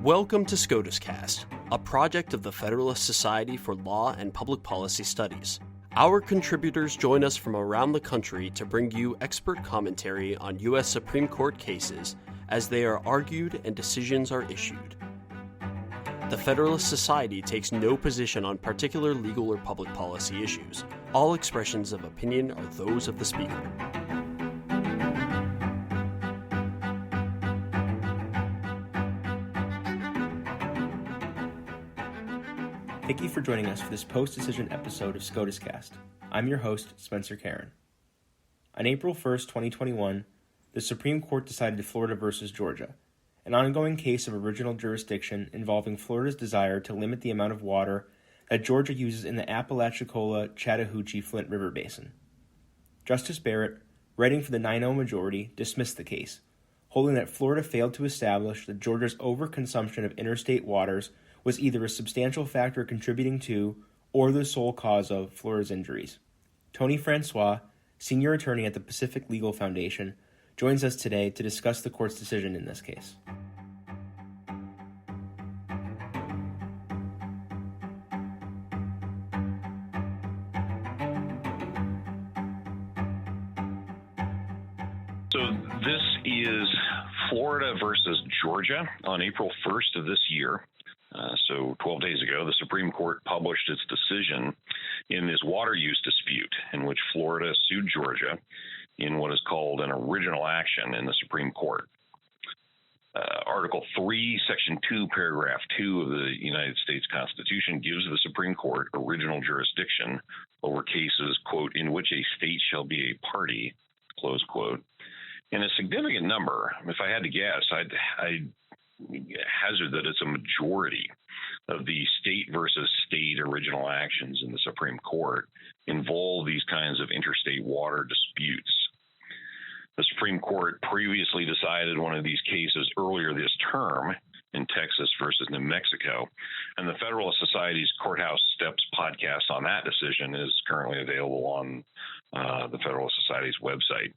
Welcome to SCOTUScast, a project of the Federalist Society for Law and Public Policy Studies. Our contributors join us from around the country to bring you expert commentary on U.S. Supreme Court cases as they are argued and decisions are issued. The Federalist Society takes no position on particular legal or public policy issues. All expressions of opinion are those of the speaker. Thank you for joining us for this post-decision episode of SCOTUScast. I'm your host, Spencer Karen. On April 1st, 2021, the Supreme Court decided Florida versus Georgia, an ongoing case of original jurisdiction involving Florida's desire to limit the amount of water that Georgia uses in the Apalachicola-Chattahoochee-Flint River Basin. Justice Barrett, writing for the 9-0 majority, dismissed the case, holding that Florida failed to establish that Georgia's overconsumption of interstate waters was either a substantial factor contributing to or the sole cause of Florida's injuries. Tony Francois, senior attorney at the Pacific Legal Foundation, joins us today to discuss the court's decision in this case. So this is Florida versus Georgia on April 1st of this year. So 12 days ago, the Supreme Court published its decision in this water use dispute in which Florida sued Georgia in what is called an original action in the Supreme Court. Article 3, Section 2, Paragraph 2 of the United States Constitution gives the Supreme Court original jurisdiction over cases, quote, in which a state shall be a party, close quote. In a significant number, if I had to guess, I'd hazard that it's a majority of the state versus state original actions in the Supreme Court involve these kinds of interstate water disputes. The Supreme Court previously decided one of these cases earlier this term in Texas versus New Mexico, and the Federalist Society's Courthouse Steps podcast on that decision is currently available on the Federalist Society's website.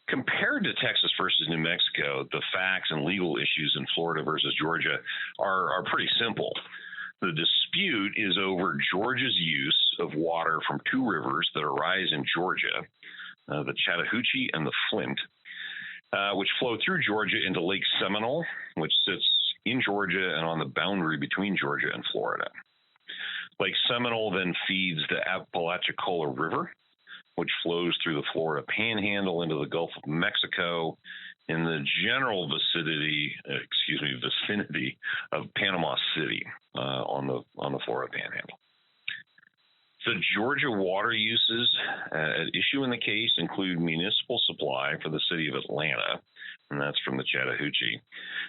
Compared to Texas versus New Mexico, the facts and legal issues in Florida versus Georgia are pretty simple. The dispute is over Georgia's use of water from two rivers that arise in Georgia, the Chattahoochee and the Flint, which flow through Georgia into Lake Seminole, which sits in Georgia and on the boundary between Georgia and Florida. Lake Seminole then feeds the Apalachicola River, which flows through the Florida Panhandle into the Gulf of Mexico in the general vicinity of Panama City on the Florida Panhandle. The Georgia water uses at issue in the case include municipal supply for the city of Atlanta, and that's from the Chattahoochee,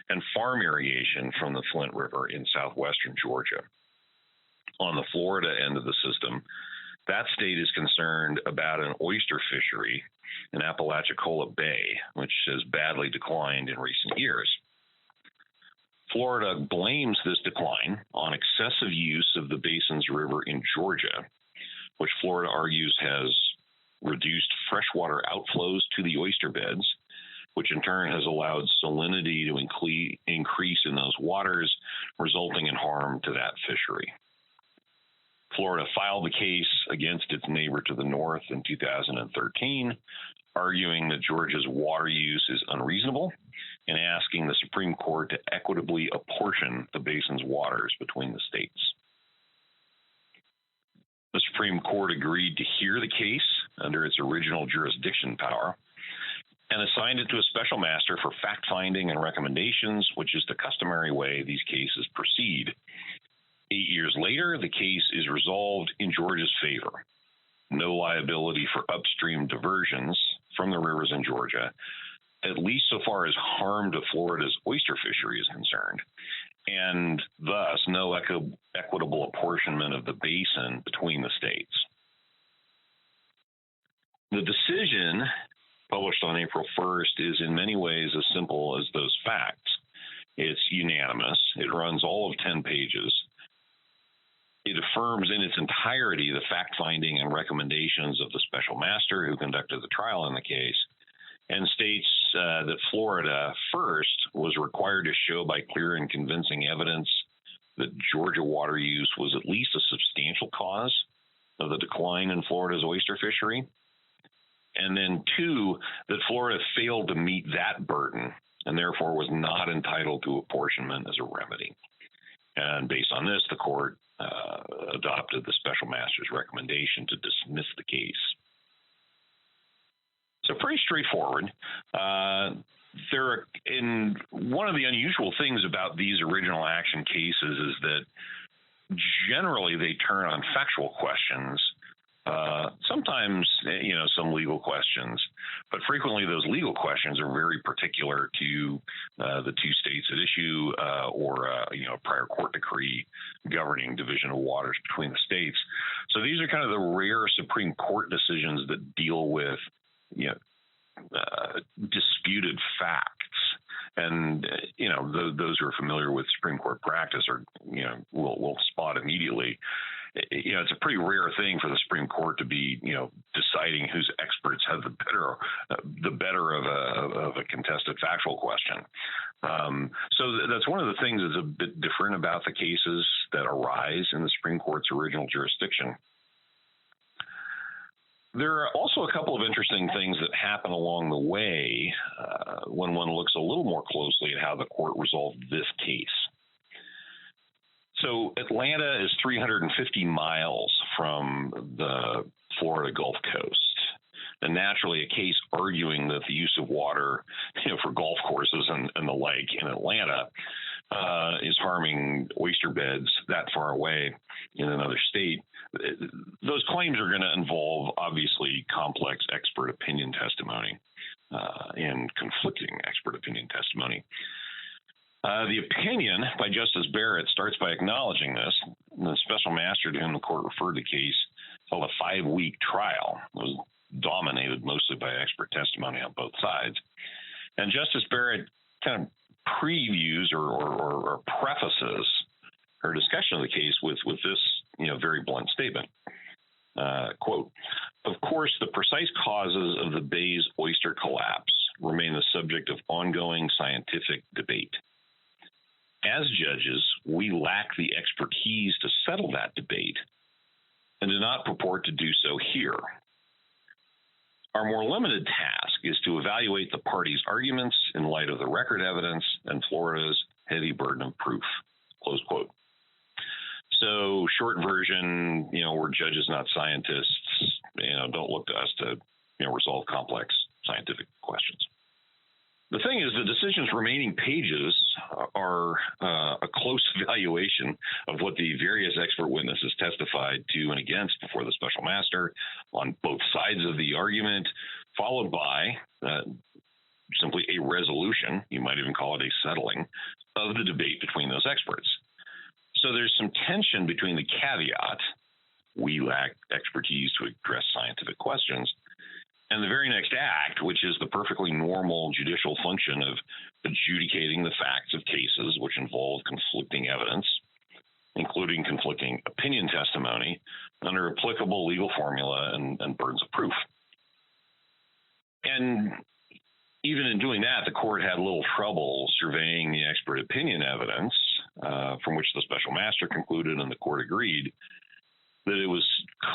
and farm irrigation from the Flint River in southwestern Georgia. On the Florida end of the system, that state is concerned about an oyster fishery in Apalachicola Bay, which has badly declined in recent years. Florida blames this decline on excessive use of the Basin's river in Georgia, which Florida argues has reduced freshwater outflows to the oyster beds, which in turn has allowed salinity to increase in those waters, resulting in harm to that fishery. Florida filed the case against its neighbor to the north in 2013, arguing that Georgia's water use is unreasonable and asking the Supreme Court to equitably apportion the basin's waters between the states. The Supreme Court agreed to hear the case under its original jurisdiction power and assigned it to a special master for fact-finding and recommendations, which is the customary way these cases proceed. 8 years later, the case is resolved in Georgia's favor. No liability for upstream diversions from the rivers in Georgia, at least so far as harm to Florida's oyster fishery is concerned, and thus no equitable apportionment of the basin between the states. The decision, published on April 1st, is in many ways as simple as those facts. It's unanimous. It runs all of 10 pages. It affirms in its entirety the fact-finding and recommendations of the special master who conducted the trial in the case, and states that Florida first was required to show by clear and convincing evidence that Georgia water use was at least a substantial cause of the decline in Florida's oyster fishery. And then two, that Florida failed to meet that burden and therefore was not entitled to apportionment as a remedy. And based on this, the court adopted the special master's recommendation to dismiss the case. So pretty straightforward. One of the unusual things about these original action cases is that generally they turn on factual questions. Sometimes, some legal questions, but frequently those legal questions are very particular to the two states at issue or a prior court decree governing division of waters between the states. So these are kind of the rare Supreme Court decisions that deal with disputed facts. And, those who are familiar with Supreme Court practice will spot immediately. It's a pretty rare thing for the Supreme Court to be, deciding whose experts have the better of a contested factual question. So that's one of the things that's a bit different about the cases that arise in the Supreme Court's original jurisdiction. There are also a couple of interesting things that happen along the way when one looks a little more closely at how the court resolved this case. So Atlanta is 350 miles from the Florida Gulf Coast. And naturally, a case arguing that the use of water, for golf courses and the like in Atlanta is harming oyster beds that far away in another state, those claims are going to involve obviously complex expert opinion testimony and conflicting expert opinion testimony. The opinion by Justice Barrett starts by acknowledging this. The special master to whom the court referred the case held a 5-week trial. It was dominated mostly by expert testimony on both sides. And Justice Barrett kind of previews or prefaces her discussion of the case with this very blunt statement. Quote, "Of course, the precise causes of the bay's oyster collapse remain the subject of ongoing scientific debate. As judges, we lack the expertise to settle that debate and do not purport to do so here. Our more limited task is to evaluate the parties' arguments in light of the record evidence and Florida's heavy burden of proof." Close quote. So, short version, we're judges, not scientists. Don't look to us to, resolve complex scientific questions. The thing is, the decision's remaining pages are a close evaluation of what the various expert witnesses testified to and against before the special master on both sides of the argument, followed by simply a resolution, you might even call it a settling, of the debate between those experts. So there's some tension between the caveat, we lack expertise to address scientific questions, and the very next act, which is the perfectly normal judicial function of adjudicating the facts of cases which involve conflicting evidence, including conflicting opinion testimony, under applicable legal formula and burdens of proof. And even in doing that, the court had a little trouble surveying the expert opinion evidence, from which the special master concluded and the court agreed that it was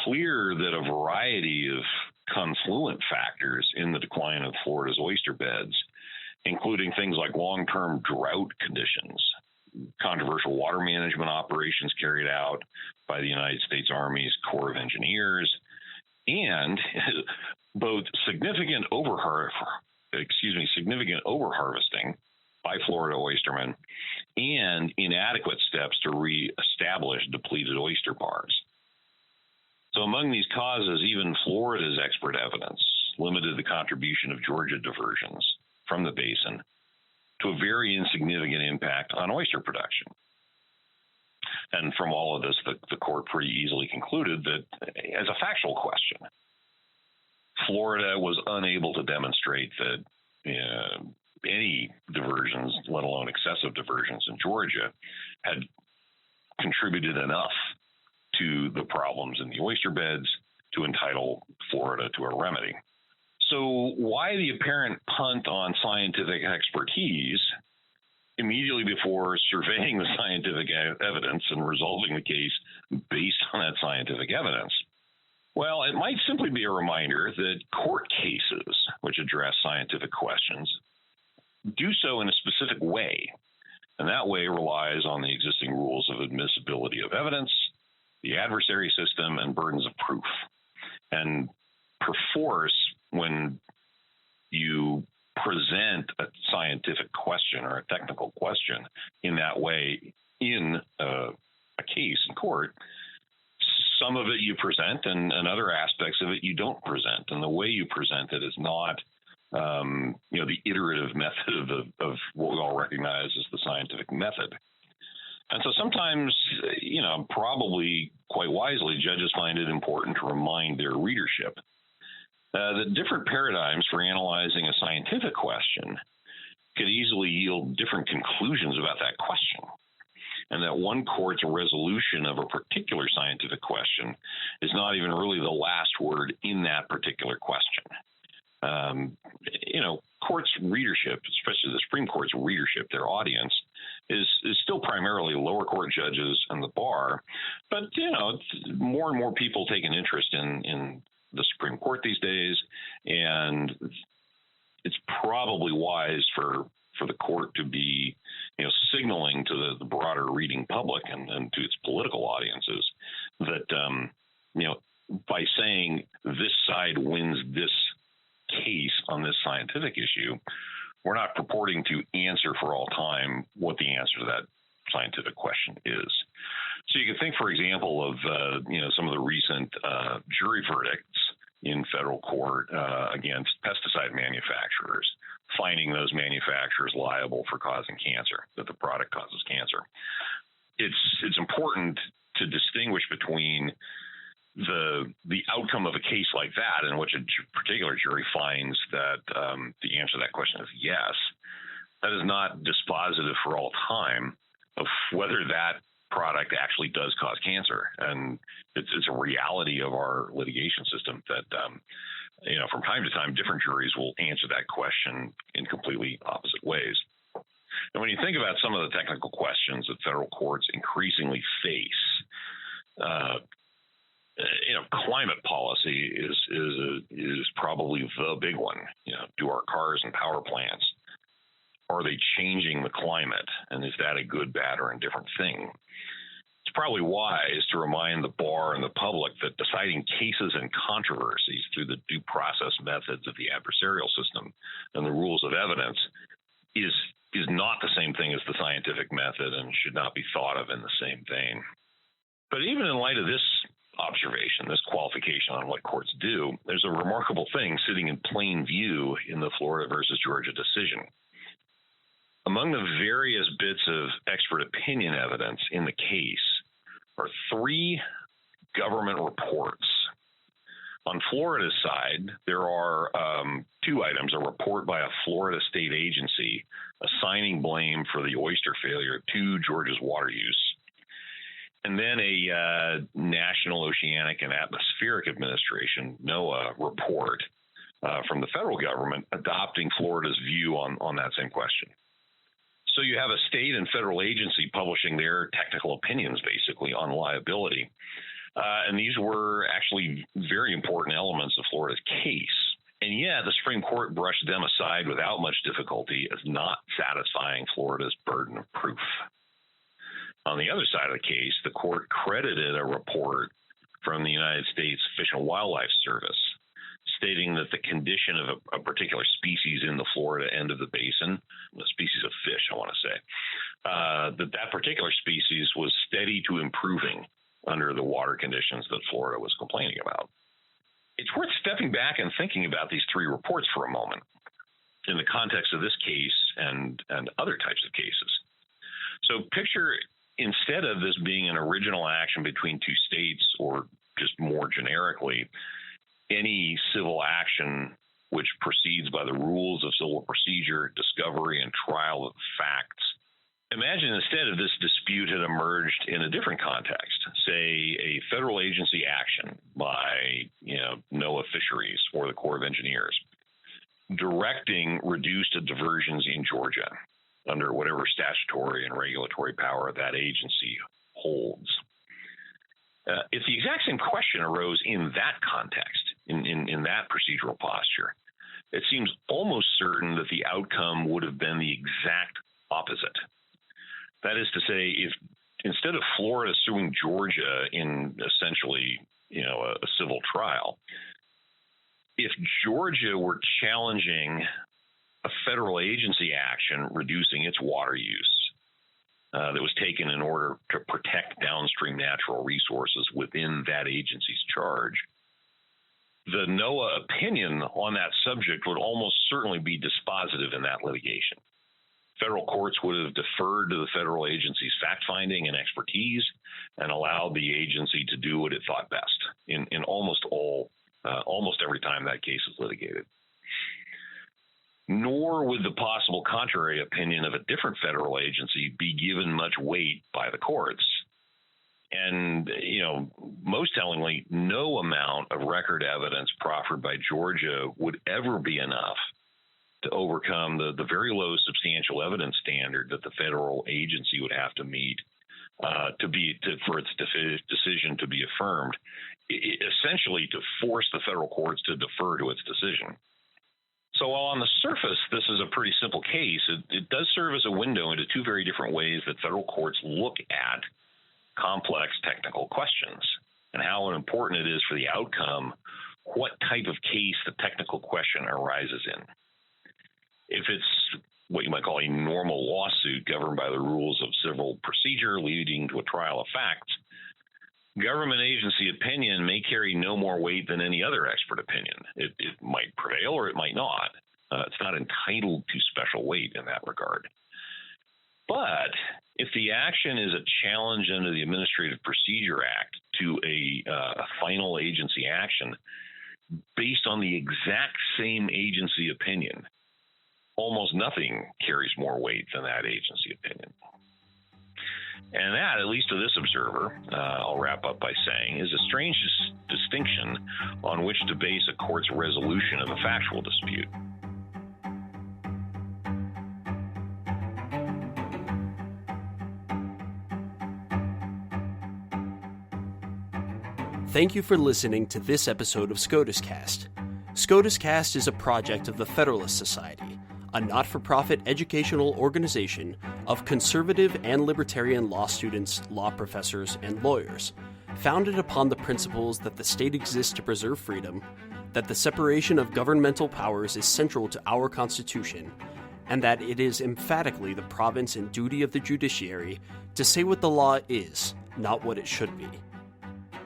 clear that a variety of confluent factors in the decline of Florida's oyster beds, including things like long-term drought conditions, controversial water management operations carried out by the United States Army's Corps of Engineers, and both significant overharvesting by Florida oystermen and inadequate steps to reestablish depleted oyster bars. So among these causes, even Florida's expert evidence limited the contribution of Georgia diversions from the basin to a very insignificant impact on oyster production. And from all of this, the court pretty easily concluded that, as a factual question, Florida was unable to demonstrate that any diversions, let alone excessive diversions in Georgia, had contributed enough to the problems in the oyster beds to entitle Florida to a remedy. So why the apparent punt on scientific expertise immediately before surveying the scientific evidence and resolving the case based on that scientific evidence? Well, it might simply be a reminder that court cases which address scientific questions do so in a specific way, and that way relies on the existing rules of admissibility of evidence, the adversary system, and burdens of proof. And perforce, when you present a scientific question or a technical question in that way in a case in court, some of it you present and other aspects of it you don't present. And the way you present it is not the iterative method of what we all recognize as the scientific method. And so sometimes, probably quite wisely, judges find it important to remind their readership that different paradigms for analyzing a scientific question could easily yield different conclusions about that question, and that one court's resolution of a particular scientific question is not even really the last word in that particular question. Courts' readership, especially the Supreme Court's readership, their audience, is still primarily lower court judges and the bar. But, more and more people take an interest in the Supreme Court these days, and it's probably wise for the court to be, signaling to the broader reading public and to its political audiences that, by saying this side wins this case on this scientific issue, we're not purporting to answer for all time what the answer to that scientific question is. So you can think, for example, of some of the recent jury verdicts in federal court against pesticide manufacturers, finding those manufacturers liable for causing cancer, that the product causes cancer. It's important to distinguish between the outcome of a case like that, in which a particular jury finds that the answer to that question is yes. That is not dispositive for all time of whether that product actually does cause cancer. And it's a reality of our litigation system that, from time to time, different juries will answer that question in completely opposite ways. And when you think about some of the technical questions that federal courts increasingly face, climate policy is probably the big one. Do our cars and power plants, are they changing the climate? And is that a good, bad, or indifferent thing? It's probably wise to remind the bar and the public that deciding cases and controversies through the due process methods of the adversarial system and the rules of evidence is not the same thing as the scientific method and should not be thought of in the same vein. But even in light of this observation, this qualification on what courts do, there's a remarkable thing sitting in plain view in the Florida versus Georgia decision. Among the various bits of expert opinion evidence in the case are 3 government reports. On Florida's side, there are 2 items: a report by a Florida state agency assigning blame for the oyster failure to Georgia's water use, and then a National Oceanic and Atmospheric Administration, NOAA, report from the federal government adopting Florida's view on that same question. So you have a state and federal agency publishing their technical opinions, basically, on liability. And these were actually very important elements of Florida's case. And yet the Supreme Court brushed them aside without much difficulty as not satisfying Florida's burden of proof. On the other side of the case, the court credited a report from the United States Fish and Wildlife Service stating that the condition of a particular species in the Florida end of the basin, a species of fish, I want to say, that particular species was steady to improving under the water conditions that Florida was complaining about. It's worth stepping back and thinking about these 3 reports for a moment in the context of this case and other types of cases. So picture, instead of this being an original action between 2 states, or just more generically, any civil action which proceeds by the rules of civil procedure, discovery, and trial of facts. Imagine instead if this dispute had emerged in a different context, say a federal agency action by NOAA Fisheries or the Corps of Engineers. directing reduced diversions in Georgia under whatever statutory and regulatory power that agency holds. If the exact same question arose in that context, in that procedural posture, it seems almost certain that the outcome would have been the exact opposite. That is to say, if instead of Florida suing Georgia in essentially, a civil trial, if Georgia were challenging a federal agency action reducing its water use that was taken in order to protect downstream natural resources within that agency's charge, the NOAA opinion on that subject would almost certainly be dispositive in that litigation. Federal courts would have deferred to the federal agency's fact-finding and expertise and allowed the agency to do what it thought best in almost every time that case is litigated. Nor would the possible contrary opinion of a different federal agency be given much weight by the courts. And, most tellingly, no amount of record evidence proffered by Georgia would ever be enough to overcome the very low substantial evidence standard that the federal agency would have to meet for its decision to be affirmed, essentially to force the federal courts to defer to its decision. So while on the surface this is a pretty simple case, it does serve as a window into two very different ways that federal courts look at complex technical questions and how important it is for the outcome what type of case the technical question arises in. If it's what you might call a normal lawsuit governed by the rules of civil procedure leading to a trial of facts, government agency opinion may carry no more weight than any other expert opinion. It might prevail or it might not. It's not entitled to special weight in that regard. But if the action is a challenge under the Administrative Procedure Act to a final agency action based on the exact same agency opinion, almost nothing carries more weight than that agency opinion. And that, at least to this observer, I'll wrap up by saying, is a strange distinction on which to base a court's resolution of a factual dispute. Thank you for listening to this episode of SCOTUScast. SCOTUScast is a project of the Federalist Society, a not-for-profit educational organization of conservative and libertarian law students, law professors, and lawyers, founded upon the principles that the state exists to preserve freedom, that the separation of governmental powers is central to our Constitution, and that it is emphatically the province and duty of the judiciary to say what the law is, not what it should be.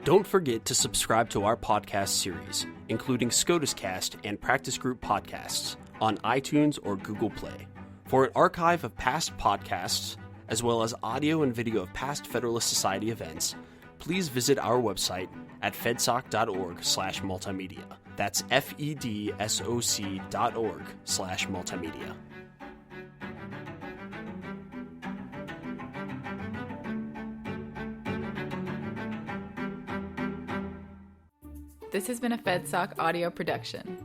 Don't forget to subscribe to our podcast series, including SCOTUScast and Practice Group podcasts, on iTunes or Google Play. For an archive of past podcasts, as well as audio and video of past Federalist Society events, please visit our website at fedsoc.org/multimedia. That's fedsoc.org/multimedia. This has been a FedSoc audio production.